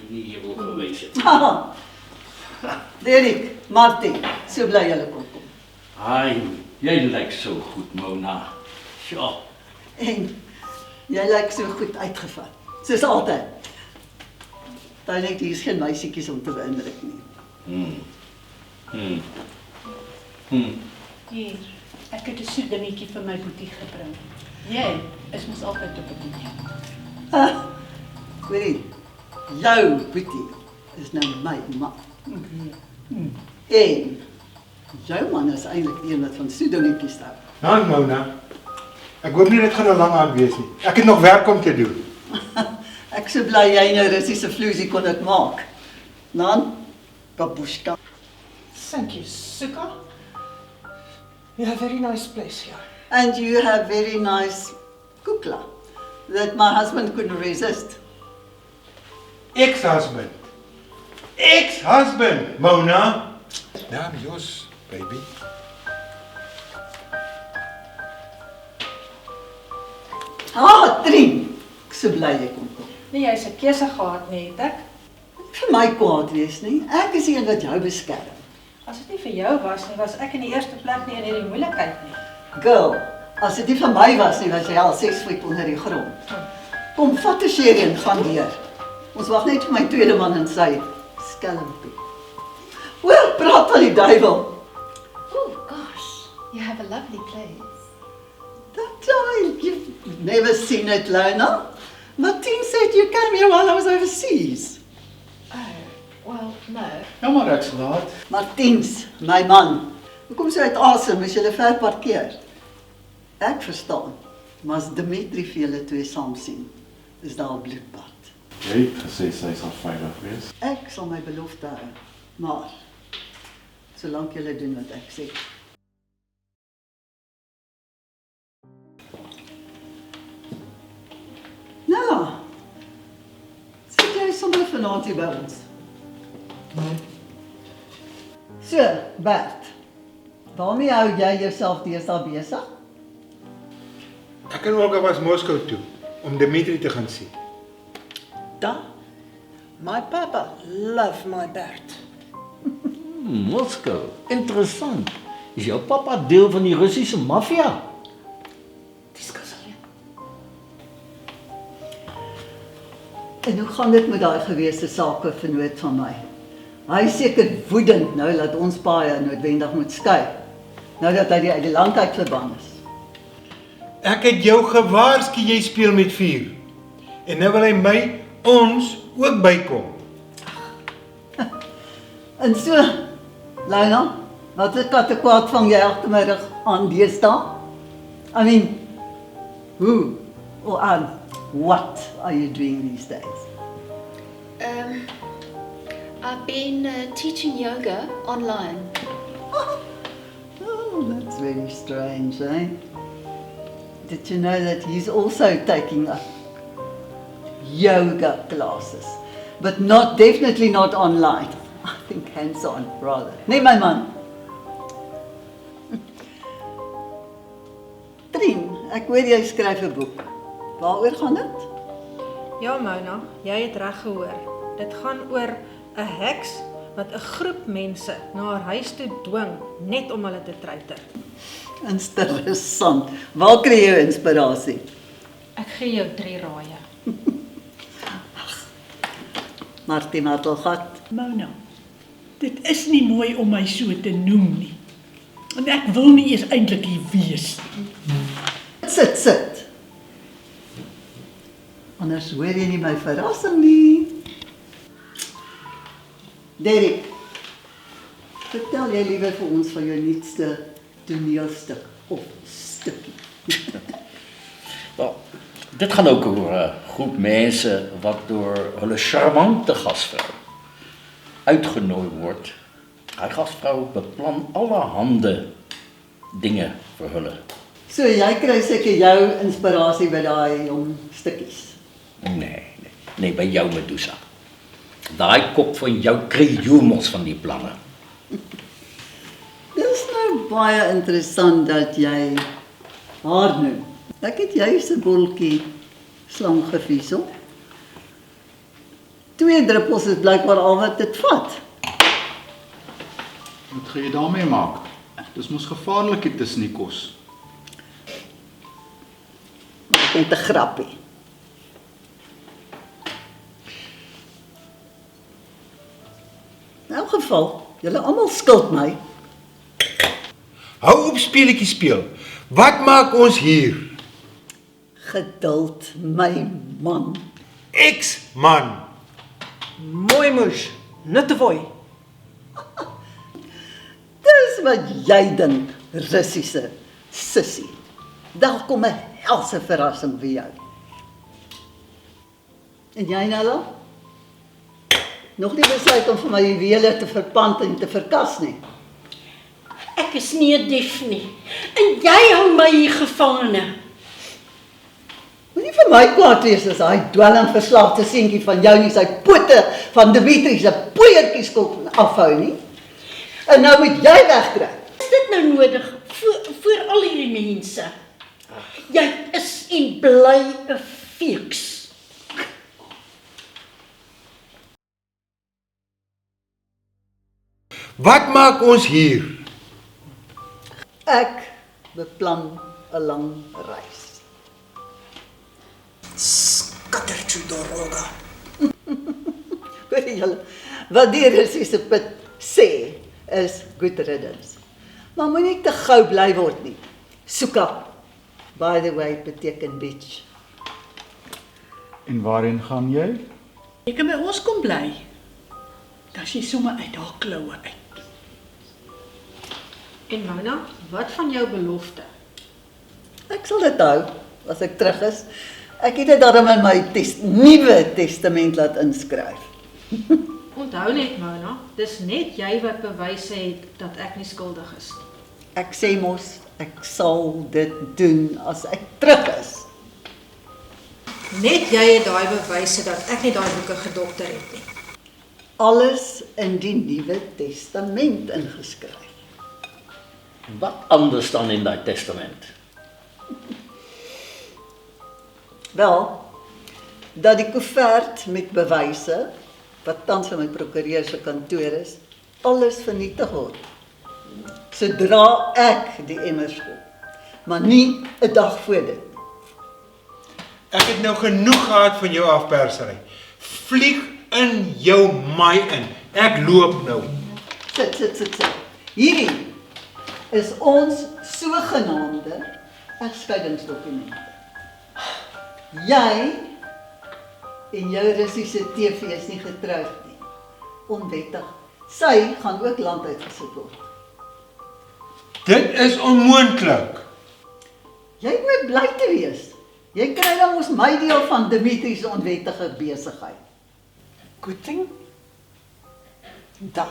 Nie wil gewees het. Derek, Martie, so bly julle kon kom. Ai, jy lyk so goed, Mona. Sjoe. En jy lyk so goed uitgevat, soos altyd. Duidelik, hier is geen meisietjies om te beïndruk nie. Hier, ek het 'n soedingetjie vir my boetie gebring. Jy is mos altyd op 'n boetie. Weet jy, jou boetie is nou my man. En jou man is eintlik die een wat van soedingetjies hou. Nou, Mona, ek hoop nie dit gaan 'n lang aand wees nie. Ek het nog werk om te doen. Ek so bly jy nou Russiese vloesie kon dit maak. Nan, babushka. Thank you, Suka. You have a very nice place here. And you have very nice kukla that my husband couldn't resist. Ex-husband. Ex-husband, Mona. Now I'm yours, baby. Trien, ek so bly jy kon kom. Nee, jy het 'n keuse gehad, nee, het ek. Vir my kwaad wees nie. Ek is die een wat jou beskerm. As dit nie vir jou was nie, was ek in die eerste plek nie in hierdie moeilikheid nie. Girl, as dit nie vir my was nie, was jy al 6 voet onder die grond. Kom, vat 'n sherry en gaan deur. Ons wag net vir my tweede man en sy skelmpie. Wel, praat van die duiwel. Oh gosh, you have a lovely place. That child, you've never seen it, Lona. Martine said you came here while I was overseas. Oh, well, no. Ja, maar ek's laat. Martiens, my man. Hoekom so uit asem as jy ver parkeer? Ek verstaan, maar as Dimitri vir julle twee saam sien, is daar 'n bloedbad. Jy het gesê sy sal veilig wees. Ek sal my belofte hou, maar solank julle doen wat ek sê. Nou, sit jy sommer vanaand hier by ons? So, Bert, waarmee hou jy jouself deesdae besig? Ek en Olga was Moskou toe om Dimitri te gaan sien. My papa love my Bert. Moskou, interessant. Is jou pappa deel van die Russiese maffia? Discuss alleen. En hoe gaan dit met daai gewese sake vernoot van my? Hy is seker woedend nou dat ons paai noodwendig moet skei. Nou dat hy uit die land uit verban is. Ek het jou gewaarsku jy speel met vuur. En nou wil hy ons ook bykom. En so, Lionel, wat 'n kattekwaad vang jy agtermiddag aan deesdae? I mean, who or what are you doing these days? I've been teaching yoga online. Oh, that's very strange, eh? Did you know that he's also taking up yoga classes, but definitely not online. I think hands-on rather. Nee, my man. Trien, ek hoor jy skryf 'n boek. Waaroor gaan dit? Ja, Mona, jy het reg gehoor. Dit gaan oor 'n heks wat 'n groep mense na haar huis toe dwing net om hulle te treiter. Interessant. Waar kry jy inspirasie? Ek gee jou 3 raaie. Martie Martelgat. Mona, dit is nie mooi om my so te noem nie. En ek wil nie eens eintlik hier wees nie. Sit. Anders hoor jy nie my verrassing nie. Derek, vertel jy liewer vir ons van jou nuutste toneelstuk of stukkie. Wel, dit gaan ook oor 'n groep mense wat door hulle charmante gasvrou uitgenooi word. Hy gasvrou beplan allerhande dinge vir hulle. So jy kry seker jou inspirasie by daai jong stukkies. Nee, by jou Medusa. Daai kop van jou kry joemels van die planne. Dis nou baie interessant dat jy haar noem. Ek het juist 'n botteltjie Slanggeviezel. 2 druppels is blykbaar al wat dit vat. Wat gaan jy daarmee maak? Dis mos gevaarlik dit is nie kos. Net 'n grappie. In elk geval, julle almal skuld my. Hou op speletjie speel. Wat maak ons hier? Geduld, my man. Ex-man. Mooi moes, Nuttevoy. Dis wat jy dink, Russiese sussie. Daar kom 'n helse verrassing vir jou. En jy, Nella? Nog nie besluit om vir my juwele te verpand en te verkas nie. Ek is nie 'n dief nie. En jy hou my hier gevangene. Moenie vir my kwaad wees as daai dwelmverslaafde seentjie van jou nie sy pote van Dimitri se poeiertjies kon afhou nie. En nou moet jy wegkry. Is dit nou nodig vir al hierdie mense? Jy is en bly 'n feeks. Wat maak ons hier? Ek beplan 'n lang reis. Skattertjie doroga. Hoor julle, wat die Russiese put sê is good riddance. Maar moenie te gou bly word nie. Suka, by the way, beteken bitch. En waarheen gaan jy? Jy kan by ons kom bly. Dan is jy sommer uit haar kloue uit. En Mona, wat van jou belofte? Ek sal dit hou as ek terug is. Ek het dit daarom in my nuwe testament laat inskryf. Onthou net Mona, dis net jy wat bewyse het dat ek nie skuldig is nie. Ek sê mos, ek sal dit doen as ek terug is. Net jy het daai bewyse dat ek nie daai boeke gedokter het nie. Alles in die nuwe testament ingeskryf. Wat anders dan in daai testament? Wel, dat die koevert met bewyse, wat tans in my prokureur se kantoor is, alles vernietig word. Sodra ek die emmer skop, maar nie 'n dag voor dit. Ek het nou genoeg gehad van jou afpersery. Vlieg in jou maai in. Ek loop nou. Sit. Hierdie is ons sogenaamde egskeidingsdokumente. Jy en jou Russiese TV is nie getroud nie. Onwettig. Sy gaan ook land uitgesit word. Dit is onmoontlik. Jy moet bly te wees. Jy kry dan ons my deel van Dimitri se onwettige besigheid. Good thing. Da.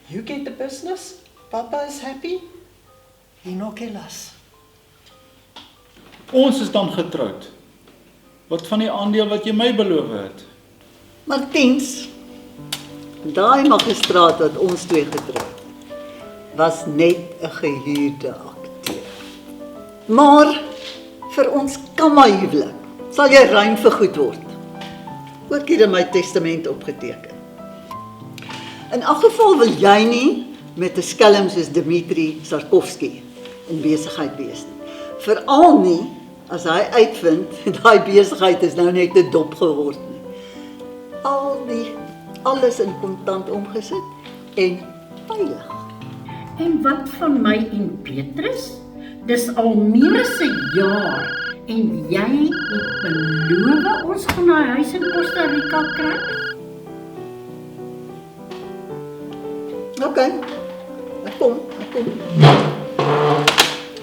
You get the business. Papa is happy. Inokelas. Ons is dan getroud. Wat van die aandeel wat jy my beloof het? Martiens, daai magistraat wat ons twee getroud, was net 'n gehuurde akteur. Maar vir ons kamma-huwelik sal jy ruim vergoed word. Ook hier in my testament opgeteken. In elk geval wil jy nie met 'n skelm soos Dmitri Sarkovsky in besigheid wees nie. Veral nie as hy uitvind daai besigheid is nou net 'n dop geword nie. Alles in kontant omgesit en veilig. En wat van my en Petrus? Dis al meer as 'n jaar en jy het beloof ons gaan na huis in Costa Rica kry? OK. Ek kom.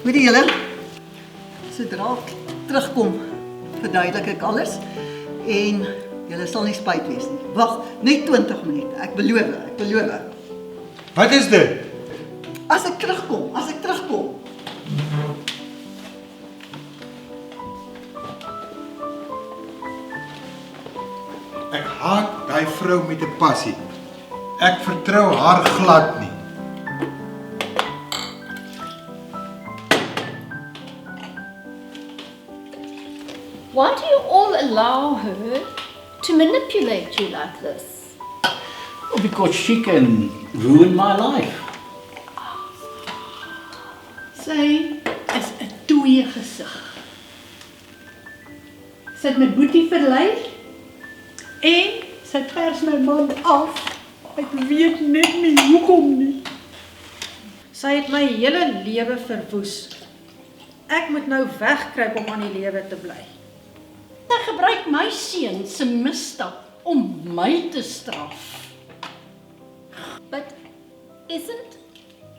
Weet julle, sodra ek terugkom, verduidelik ek alles en julle sal nie spyt wees nie. Wag, net 20 minute. Ek beloof. Wat is dit? As ek terugkom. Ek haat daai vrou met 'n passie. Ek vertrou haar glad nie. Why do you all allow her to manipulate you like this? Because she can ruin my life. Sy is 'n tweegesig. Sy het my boetie verlei en sy pers my man af. Ek weet net nie hoekom nie. Sy het my hele lewe verwoes. Ek moet nou wegkruip om aan die lewe te bly. Sy gebruik my seun se misstap om my te straf. But isn't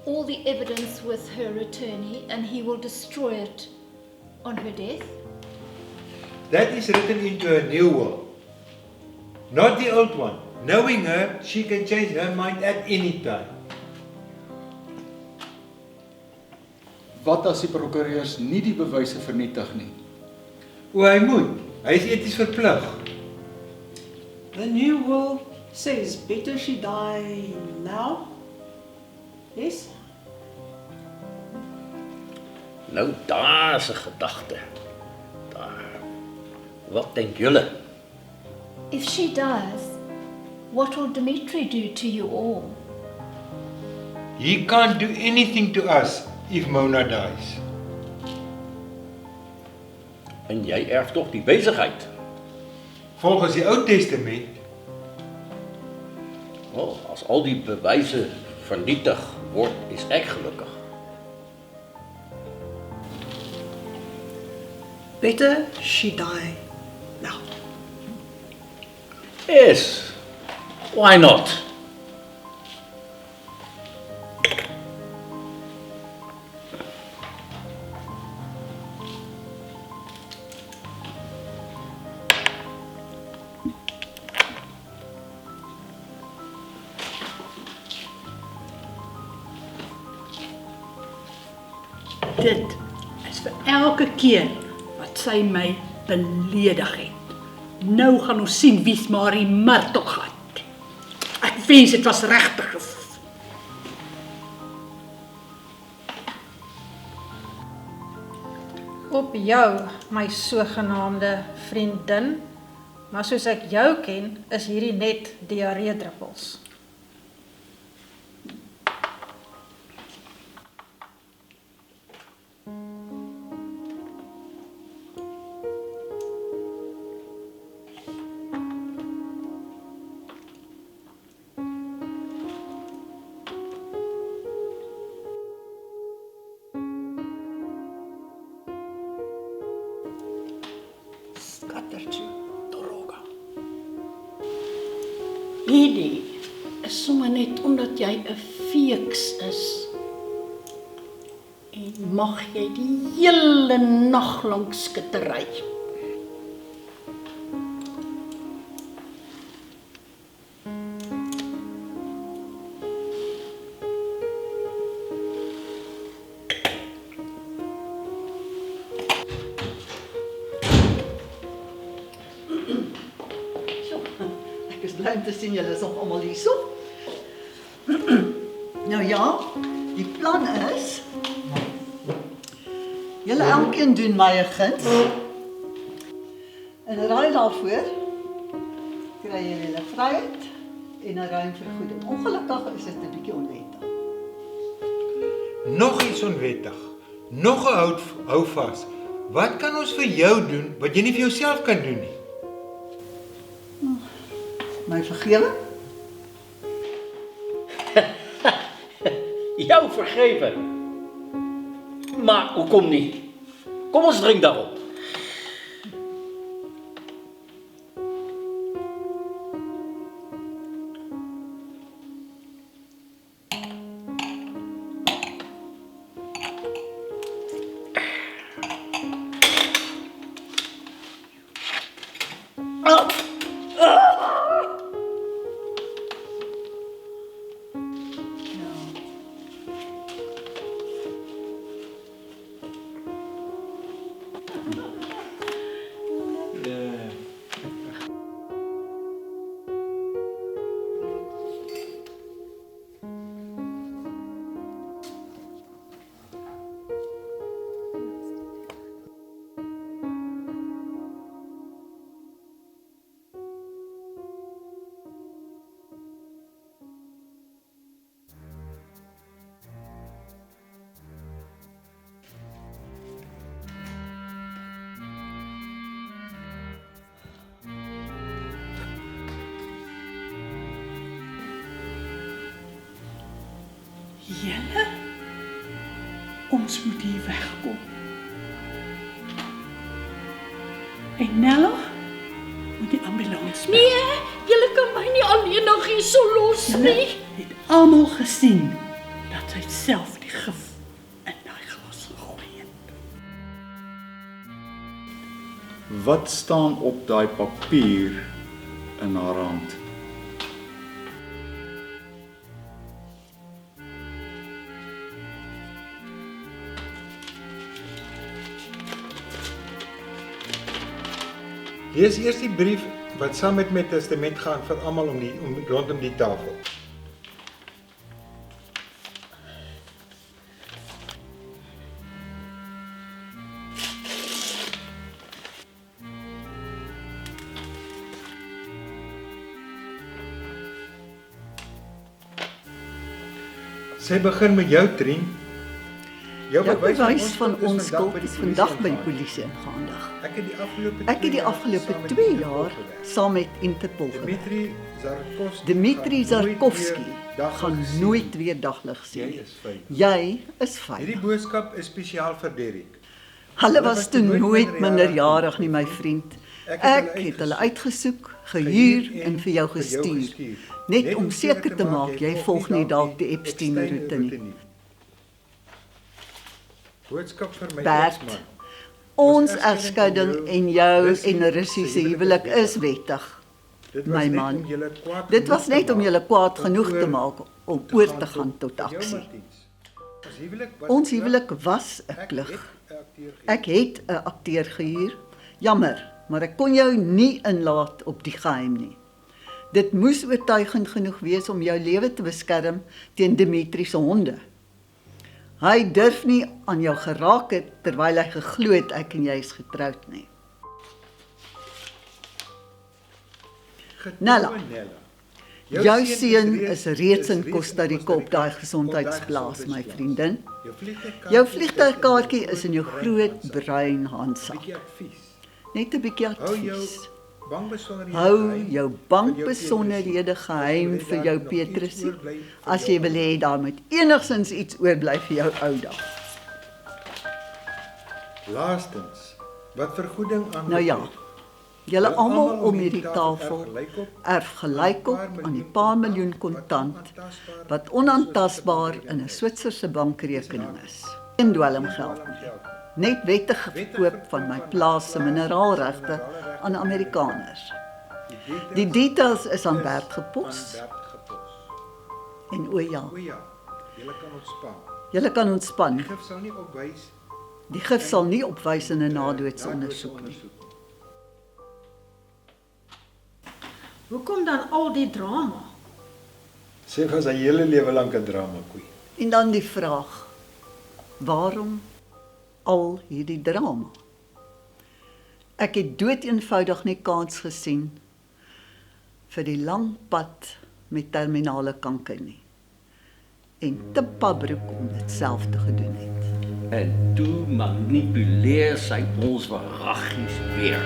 all the evidence with her attorney and he will destroy it on her death? That is written into a new will. Not the old one. Knowing her, she can change her mind at any time. Wat as die prokureurs nie die bewyse vernietig nie? O, hy moet. Hy is eties verplig. The new will says better she die now. Yes? Nou, daar is 'n gedagte. Daar. Wat denk julle? If she dies, what will Dimitri do to you all? He can't do anything to us if Mona dies. En jy erf tog die besigheid. Volgens die Ou Testament. Wel, as al die bewyse vernietig word, is ek gelukkig. Better she die now. Yes. Why not? Dit is vir elke keer wat sy my beledig het. Nou gaan ons sien wie's maar die martel gehad. Ek wens dit was regtig. Op jou, my sogenaamde vriendin, maar soos ek jou ken, is hierdie net diarree-druppels. Skattertjie, Doroga. Hierdie is sommer net omdat jy 'n feeks is. En mag jy die hele nag lank skittery. Ek is bly om te sien julle is nog almal hierso. Nou ja, die plan is julle elkeen doen my 'n guns. En raai daarvoor kry julle vryheid en 'n ruim vergoeding. Ongelukkig is dit 'n bietjie onwettig. Nog iets onwettig. Nog 'n houvas. Wat kan ons vir jou doen wat jy nie vir jouself kan doen nie? My vergewe? Jou vergewe. Maar hoekom nie? Kom ons drink daarop. Julle? Ons moet hier wegkom. En Nella moet die ambulans bel. Nee, julle kan my nie alleen nog hier so los nie. Julle het almal gesien dat sy self die gif in daai glas gegooi het. Wat staan op daai papier in haar hand? Lees eers die brief wat saam met my testament gaan vir almal om rondom die tafel. Sy begin met jou, Trien. Jou bewys van onskuld is vandag by die polisie ingehandig. Ek het die afgelope 2 jaar saam met Interpol gewerk. Dmitri Zarkovsky gaan nooit weer daglig sien. Jy is veilig. Hierdie boodskap is spesiaal vir Derek. Hulle was toe nooit minderjarig nie, my vriend. Ek het hulle uitgesoek, gehuur en vir jou gestuur, net om seker te maak jy volg nie dalk die Epstein-roete nie. Boodskap vir my Bert, ons egskeiding en jou en Russiese huwelik is wettig, my man. Dit was net om julle kwaad genoeg te maak om oor te gaan tot aksie. Ons huwelik was 'n klug. Ek het 'n akteur gehuur. Jammer, maar ek kon jou nie inlaat op die geheim nie. Dit moes oortuigend genoeg wees om jou lewe te beskerm teen Dmitri se honde. Hy durf nie aan jou geraak het terwyl hy geglo het ek en jy is getroud nie. Nella, jou seun is reeds in Costa Rica op daai gesondheidsplaas, my vriendin. Jou vliegtuigkaartjie is in jou groot bruin handsak. Net 'n bietjie advies. Hou jou bankbesonderhede geheim vir jou Petrusie, as jy wil hê daar moet enigsins iets oorbly vir jou ou dae. Laastens, wat vergoeding aan Nou ja, julle almal om hierdie tafel erf gelykop aan die paar miljoen kontant wat onaantastbaar in 'n Switserse bankrekening is. Geen dwelmgeld nie. Net wettige verkoop van my plaas se mineraalregte aan Amerikaners. Die details is aan Bert gepos. En o ja, julle kan ontspan. Die gif sal nie opwys in 'n nadoetsondersoek nie. Hoekom dan al die drama? Sy was haar hele lewe lank 'n drama koei. En dan die vraag, waarom al hierdie drama? Ek het doeteenvoudig nie kans gesien vir die lang pad met terminale kanker nie. En te pabroek om dit self te gedoen het. En toe manipuleer sy ons wraggies weer.